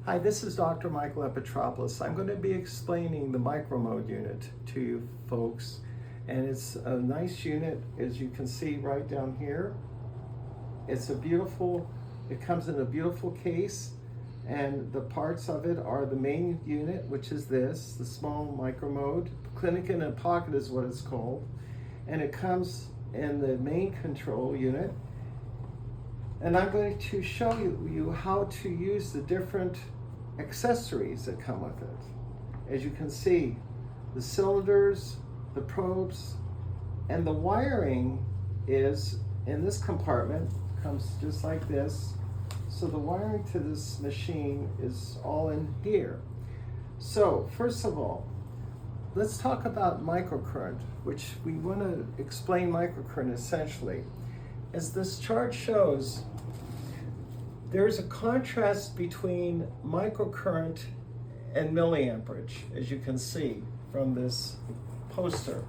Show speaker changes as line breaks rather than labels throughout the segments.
Hi, this is Dr. Mike Epitropoulos. I'm going to be explaining the micromode unit to you folks. And it's a nice unit, as you can see right down here. It comes in a beautiful case, and the parts of it are the main unit, which is this, the small micromode. Clinic in a pocket is what it's called. And it comes in the main control unit. And I'm going to show you how to use the different accessories that come with it. As you can see, the cylinders, the probes, and the wiring is in this compartment, comes just like this. So the wiring to this machine is all in here. So first of all, let's talk about microcurrent, which we want to explain microcurrent essentially. As this chart shows, there's a contrast between microcurrent and milliamperage, as you can see from this poster.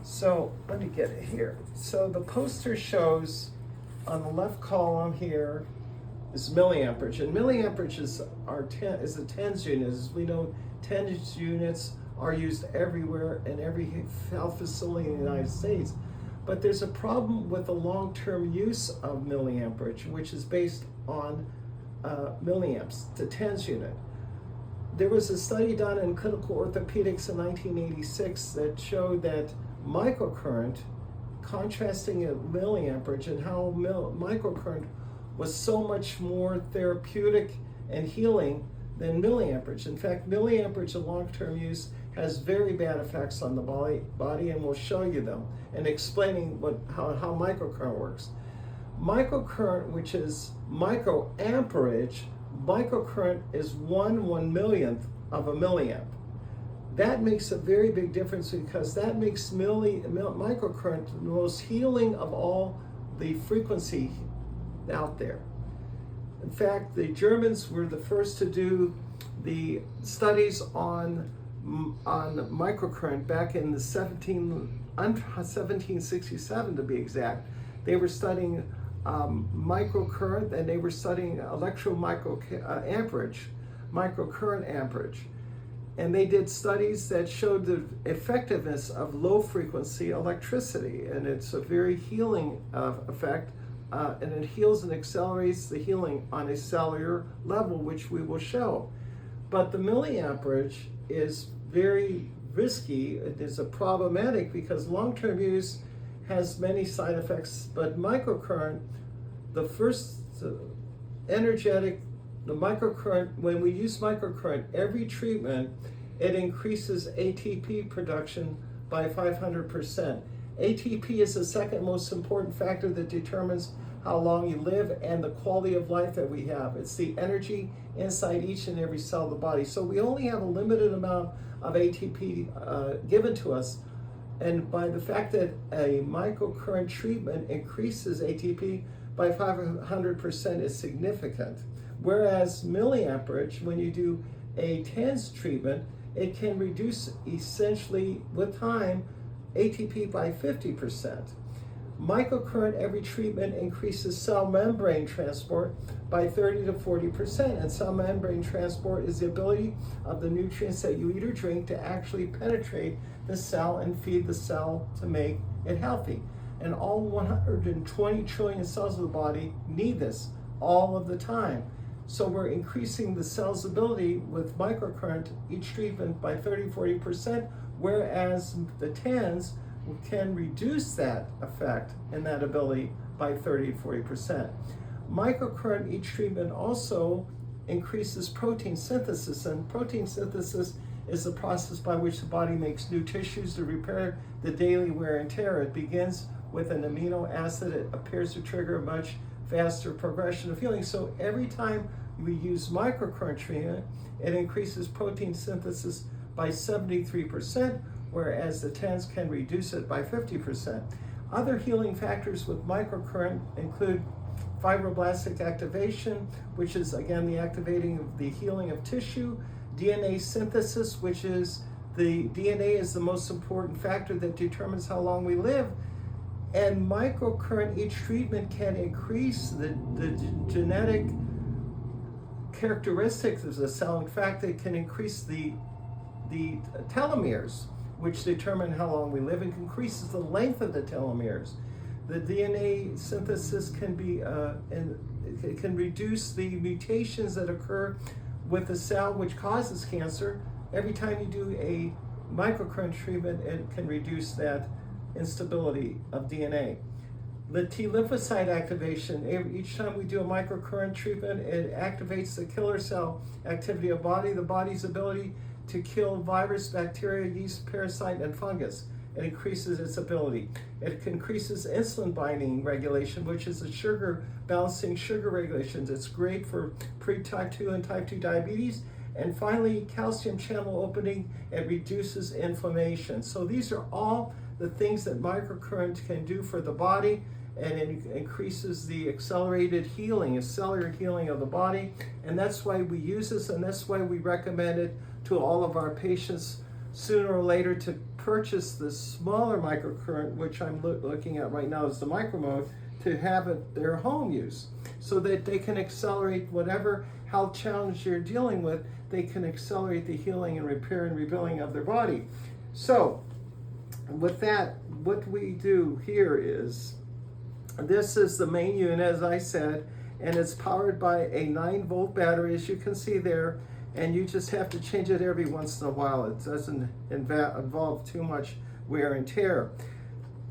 So let me get it here. So the poster shows on the left column here is milliamperage, and milliamperage is a tens unit. As we know, tens units are used everywhere in every health facility in the United States. But there's a problem with the long-term use of milliamperage, which is based on milliamps, the tens unit. There was a study done in clinical orthopedics in 1986 that showed that microcurrent, contrasting a milliamperage, and how microcurrent was so much more therapeutic and healing than milliamperage. In fact, milliamperage in long-term use has very bad effects on the body, and we'll show you them and explaining how microcurrent works. Microcurrent, which is microamperage, microcurrent is 1/1,000,000th of a milliamp. That makes a very big difference because that makes microcurrent the most healing of all the frequency out there. In fact, the Germans were the first to do the studies on microcurrent back in the 1767 to be exact. They were studying microcurrent, and they were studying microcurrent amperage. And they did studies that showed the effectiveness of low frequency electricity, and it's a very healing effect, and it heals and accelerates the healing on a cellular level, which we will show. But the milliamperage is very risky. It is a problematic because long-term use has many side effects, but microcurrent, the microcurrent, when we use microcurrent, every treatment, it increases ATP production by 500%. ATP is the second most important factor that determines how long you live and the quality of life that we have. It's the energy inside each and every cell of the body. So we only have a limited amount of ATP given to us. And by the fact that a microcurrent treatment increases ATP by 500% is significant. Whereas milliamperage, when you do a TENS treatment, it can reduce essentially with time ATP by 50%. Microcurrent, every treatment increases cell membrane transport by 30 to 40%. And cell membrane transport is the ability of the nutrients that you eat or drink to actually penetrate the cell and feed the cell to make it healthy. And all 120 trillion cells of the body need this all of the time. So we're increasing the cell's ability with microcurrent, each treatment, by 30-40%, whereas the TENS can reduce that effect and that ability by 30-40%. Microcurrent, each treatment, also increases protein synthesis, and protein synthesis is the process by which the body makes new tissues to repair the daily wear and tear. It begins with an amino acid. It appears to trigger a much faster progression of healing. So every time we use microcurrent treatment, it increases protein synthesis by 73%, whereas the TENS can reduce it by 50%. Other healing factors with microcurrent include fibroblastic activation, which is again the activating of the healing of tissue, DNA synthesis, which is the DNA is the most important factor that determines how long we live, and microcurrent, each treatment can increase the genetic characteristics of the cell. In fact, it can increase the telomeres, which determine how long we live, and increases the length of the telomeres. The DNA synthesis can be, and it can reduce the mutations that occur with the cell, which causes cancer. Every time you do a microcurrent treatment, it can reduce that instability of DNA. The T lymphocyte activation, each time we do a microcurrent treatment, it activates the killer cell activity of the body's ability to kill virus, bacteria, yeast, parasite, and fungus. It increases its ability. It increases insulin binding regulation, which is balancing sugar regulations. It's great for pre-type 2 and type 2 diabetes. And finally, calcium channel opening, it reduces inflammation. So these are all the things that microcurrent can do for the body, and it increases the accelerated healing, cellular healing of the body. And that's why we use this, and that's why we recommend it to all of our patients sooner or later to purchase the smaller microcurrent, which I'm looking at right now as the micromode, to have it their home use, so that they can accelerate whatever health challenge you're dealing with. They can accelerate the healing and repair and rebuilding of their body. So with that, what we do here is, this is the main unit, as I said, and it's powered by a 9-volt battery, as you can see there, and you just have to change it every once in a while. It doesn't involve too much wear and tear.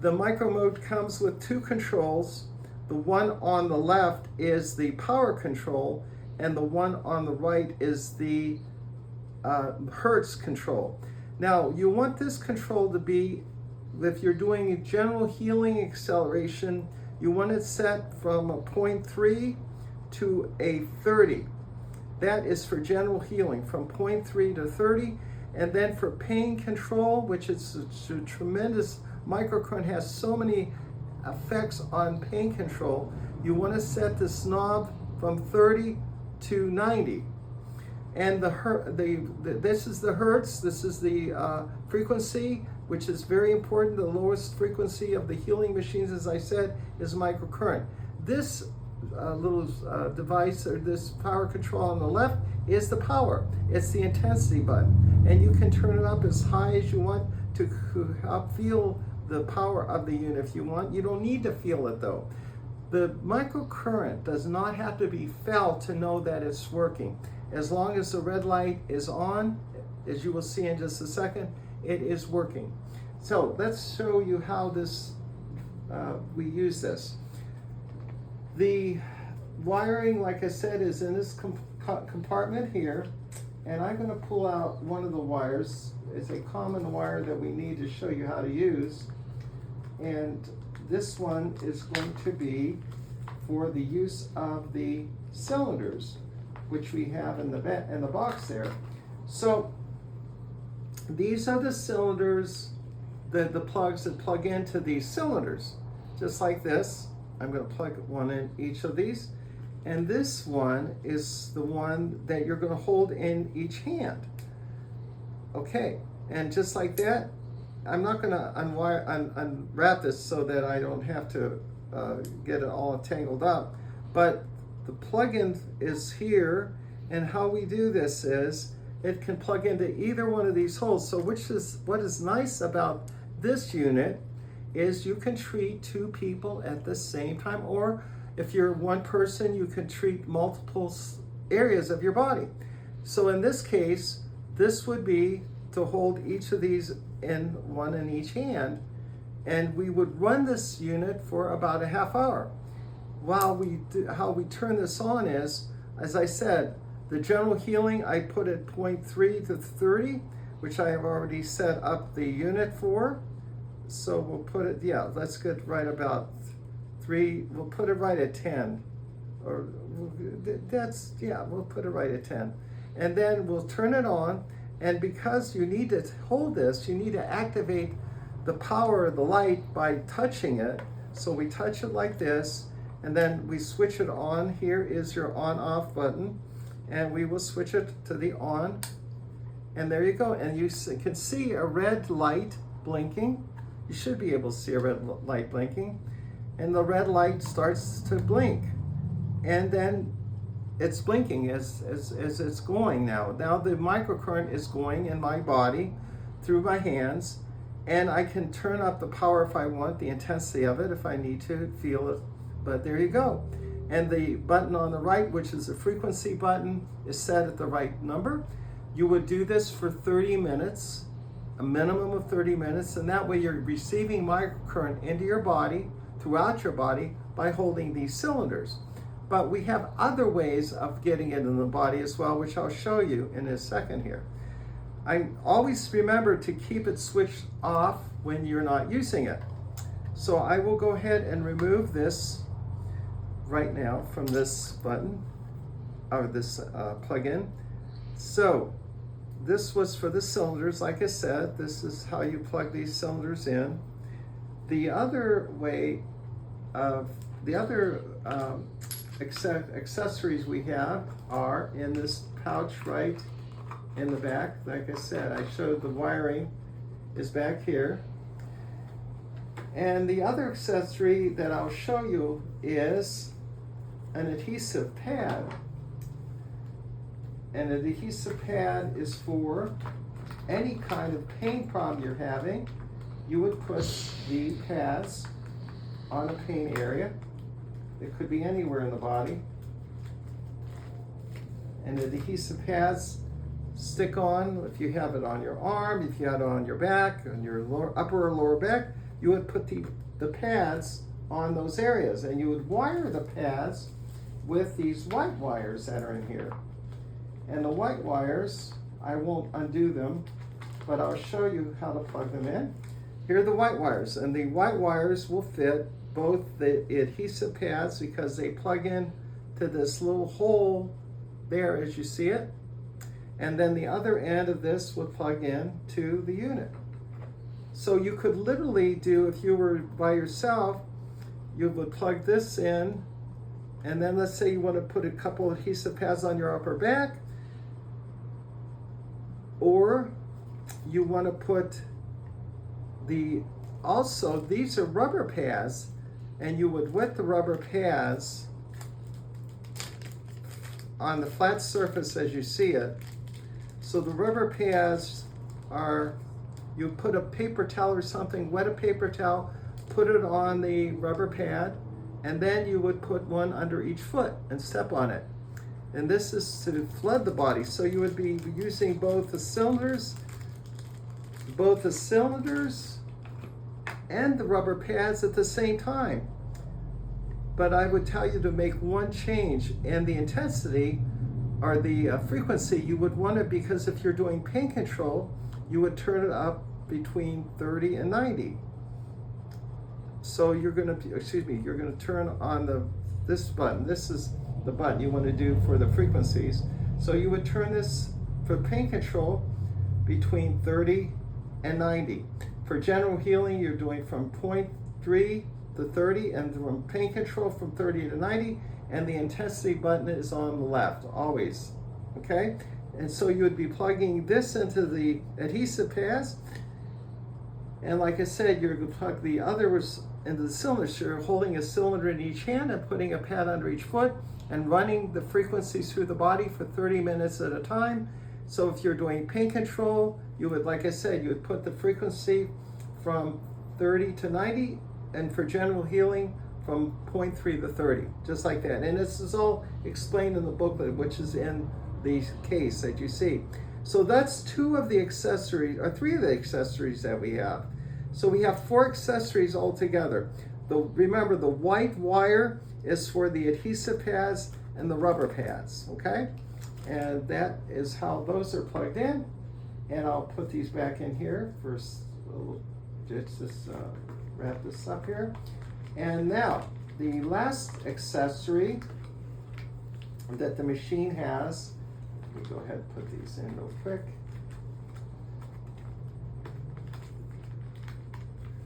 The micromode comes with 2 controls. The one on the left is the power control, and the one on the right is the hertz control. Now, you want this control to be, if you're doing a general healing acceleration, you want it set from a 0.3 to a 30. That is for general healing, from 0.3 to 30. And then for pain control, which is a tremendous, microcurrent has so many effects on pain control, you want to set this knob from 30 to 90. And this is the hertz, this is the frequency, which is very important. The lowest frequency of the healing machines, as I said, is microcurrent. This little device, or this power control on the left, is the power. It's the intensity button, and you can turn it up as high as you want to help feel the power of the unit if you want. You don't need to feel it though. The microcurrent does not have to be felt to know that it's working. As long as the red light is on, as you will see in just a second, it is working. So let's show you how this we use this. The wiring, like I said, is in this compartment here, and I'm going to pull out one of the wires. It's a common wire that we need to show you how to use, and this one is going to be for the use of the cylinders, which we have in the box there. So these are the cylinders, the plugs that plug into these cylinders, just like this. I'm going to plug one in each of these, and this one is the one that you're going to hold in each hand. Okay, and just like that, I'm not going to unwrap this so that I don't have to get it all tangled up, but the plug-in is here, and how we do this is it can plug into either one of these holes. So what is nice about this unit is you can treat 2 people at the same time, or if you're one person, you can treat multiple areas of your body. So in this case, this would be to hold each of these one in each hand, and we would run this unit for about a half hour. How we turn this on is, as I said, the general healing, I put at 0.3 to 30, which I have already set up the unit for. So we'll put it, let's get right about 3, we'll put it right at 10. Or we'll put it right at 10. And then we'll turn it on, and because you need to hold this, you need to activate the power of the light by touching it. So we touch it like this, and then we switch it on. Here is your on-off button, and we will switch it to the on, and there you go. And you can see a red light blinking. You should be able to see a red light blinking, and the red light starts to blink, and then it's blinking as it's going now. Now the microcurrent is going in my body through my hands, and I can turn up the power if I want, the intensity of it if I need to feel it. But there you go. And the button on the right, which is the frequency button, is set at the right number. You would do this for 30 minutes, a minimum of 30 minutes, and that way you're receiving microcurrent into your body, throughout your body, by holding these cylinders. But we have other ways of getting it in the body as well, which I'll show you in a second here. I always remember to keep it switched off when you're not using it. So I will go ahead and remove this right now from this button, or this plug-in. So this was for the cylinders. Like I said, this is how you plug these cylinders in. The other way of, the other accessories we have are in this pouch right in the back. Like I said, I showed the wiring is back here. And the other accessory that I'll show you is an adhesive pad. And an adhesive pad is for any kind of pain problem you're having. You would put the pads on a pain area. It could be anywhere in the body. And the adhesive pads stick on, if you have it on your arm, if you have it on your back, on your upper or lower back, you would put the pads on those areas, and you would wire the pads with these white wires that are in here. And the white wires, I won't undo them, but I'll show you how to plug them in. Here are the white wires, and the white wires will fit both the adhesive pads because they plug in to this little hole there as you see it, and then the other end of this would plug in to the unit. So you could literally do, if you were by yourself, you would plug this in, and then let's say you want to put a couple adhesive pads on your upper back, or you want to put also these are rubber pads, and you would wet the rubber pads on the flat surface as you see it. So the rubber pads are, you put a paper towel or something, wet a paper towel, put it on the rubber pad, and then you would put one under each foot and step on it. And this is to flood the body. So you would be using both the cylinders and the rubber pads at the same time. But I would tell you to make one change, and the intensity or the frequency you would want it, because if you're doing pain control, you would turn it up between 30 and 90. So you're gonna turn on this button. This is the button you want to do for the frequencies. So you would turn this for pain control between 30 and 90. For general healing, you're doing from 0.3 to 30, and from pain control from 30 to 90, and the intensity button is on the left, always, okay? And so you would be plugging this into the adhesive pads, and like I said, you're going to plug the others into the cylinders. So you're holding a cylinder in each hand and putting a pad under each foot and running the frequencies through the body for 30 minutes at a time. So if you're doing pain control, you would, like I said, you would put the frequency from 30 to 90, and for general healing from 0.3 to 30, just like that. And this is all explained in the booklet, which is in the case that you see. So that's two of the accessories, or three of the accessories that we have. So we have 4 accessories altogether. Remember, the white wire is for the adhesive pads and the rubber pads, okay? And that is how those are plugged in. And I'll put these back in here for just wrap this up here. And now, the last accessory that the machine has, let me go ahead and put these in real quick.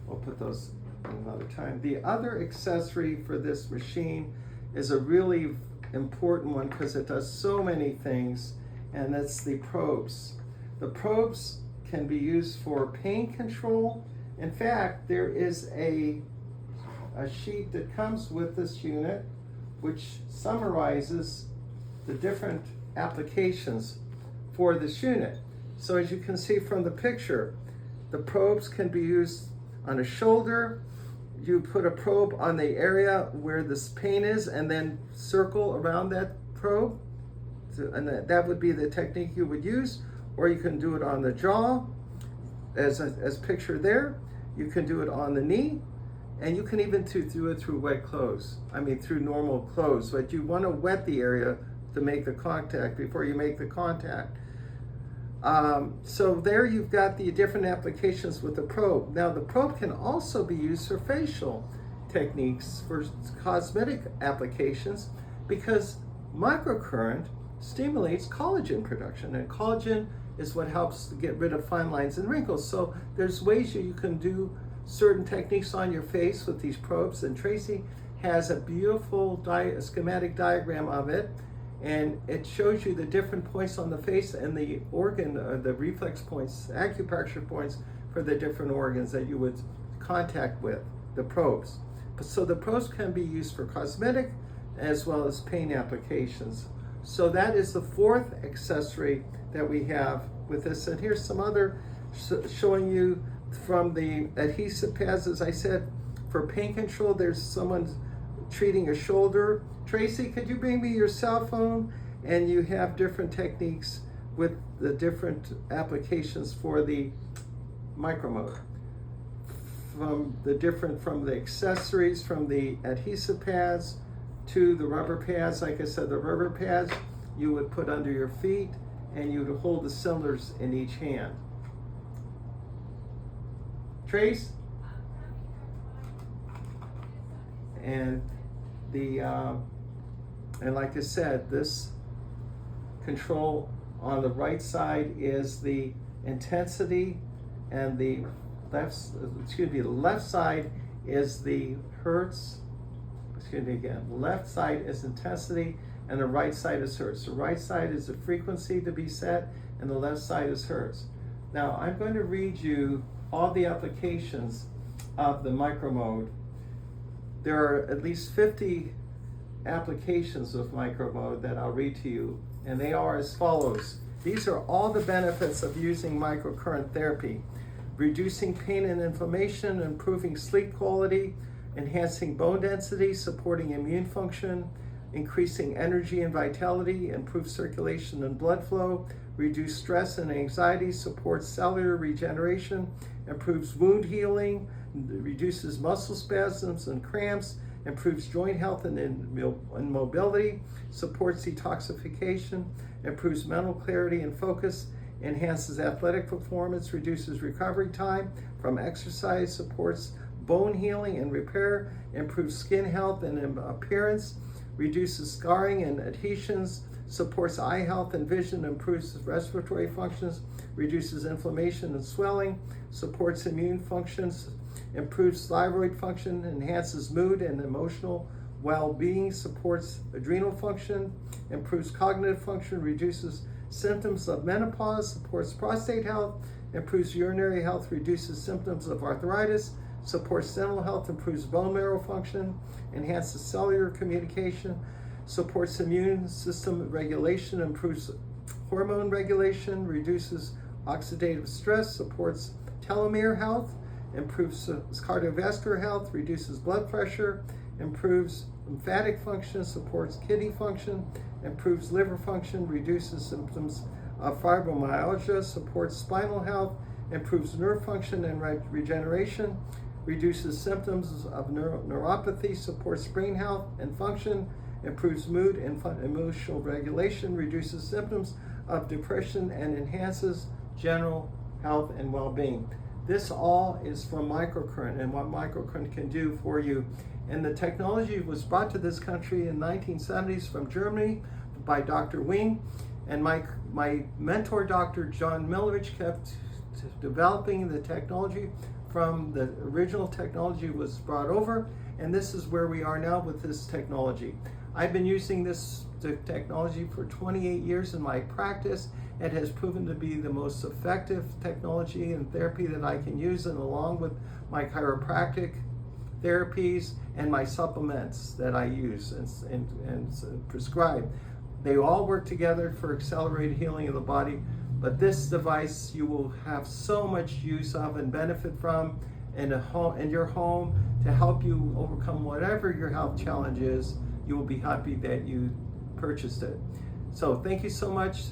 We'll put those another time. The other accessory for this machine is a really important one because it does so many things, and that's the probes. The probes can be used for pain control. In fact, there is a sheet that comes with this unit which summarizes the different applications for this unit. So as you can see from the picture, the probes can be used on a shoulder. You put a probe on the area where this pain is and then circle around that probe. And that would be the technique you would use. Or you can do it on the jaw, as pictured there. You can do it on the knee. And you can even do it through wet clothes. I mean, through normal clothes. But you want to wet the area to make the contact before you make the contact. So there you've got the different applications with the probe. Now the probe can also be used for facial techniques, for cosmetic applications, because microcurrent stimulates collagen production, and collagen is what helps to get rid of fine lines and wrinkles. So there's ways you can do certain techniques on your face with these probes, and Tracy has a beautiful schematic diagram of it. And it shows you the different points on the face and the organ, the reflex points, acupressure points for the different organs that you would contact with the probes. So the probes can be used for cosmetic as well as pain applications. So that is the fourth accessory that we have with this. And here's some other showing you from the adhesive pads. As I said, for pain control, there's someone treating a shoulder. Tracy, could you bring me your cell phone? And you have different techniques with the different applications for the micromode. From the accessories, from the adhesive pads to the rubber pads. Like I said, the rubber pads you would put under your feet, and you would hold the cylinders in each hand. Trace? And and like I said, this control on the right side is the intensity, and the left side is the hertz. Left side is intensity, and the right side is hertz. The right side is the frequency to be set, and the left side is hertz. Now I'm going to read you all the applications of the micromode. There are at least 50 applications of micromode that I'll read to you, and they are as follows. These are all the benefits of using microcurrent therapy: reducing pain and inflammation, improving sleep quality, enhancing bone density, supporting immune function, increasing energy and vitality, improve circulation and blood flow, reduce stress and anxiety, supports cellular regeneration, improves wound healing, reduces muscle spasms and cramps, improves joint health and mobility, supports detoxification, improves mental clarity and focus, enhances athletic performance, reduces recovery time from exercise, supports bone healing and repair, improves skin health and appearance, reduces scarring and adhesions, supports eye health and vision, improves respiratory functions, reduces inflammation and swelling, supports immune functions, improves thyroid function, enhances mood and emotional well-being, supports adrenal function, improves cognitive function, reduces symptoms of menopause, supports prostate health, improves urinary health, reduces symptoms of arthritis, supports dental health, improves bone marrow function, enhances cellular communication, supports immune system regulation, improves hormone regulation, reduces oxidative stress, supports telomere health, improves cardiovascular health, reduces blood pressure, improves lymphatic function, supports kidney function, improves liver function, reduces symptoms of fibromyalgia, supports spinal health, improves nerve function and regeneration, reduces symptoms of neuropathy, supports brain health and function, improves mood and emotional regulation, reduces symptoms of depression, and enhances general health and well-being. This all is from microcurrent and what microcurrent can do for you. And the technology was brought to this country in the 1970s from Germany by Dr. Wing. And my mentor, Dr. John Millerich, kept developing the technology from the original technology was brought over. And this is where we are now with this technology. I've been using this technology for 28 years in my practice. It has proven to be the most effective technology and therapy that I can use, and along with my chiropractic therapies and my supplements that I use and prescribe. They all work together for accelerated healing of the body, but this device you will have so much use of and benefit from in your home to help you overcome whatever your health challenge is. You will be happy that you purchased it. So thank you so much.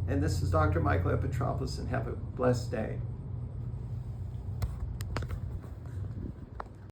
And this is Dr. Michael Epitropoulos, and have a blessed day.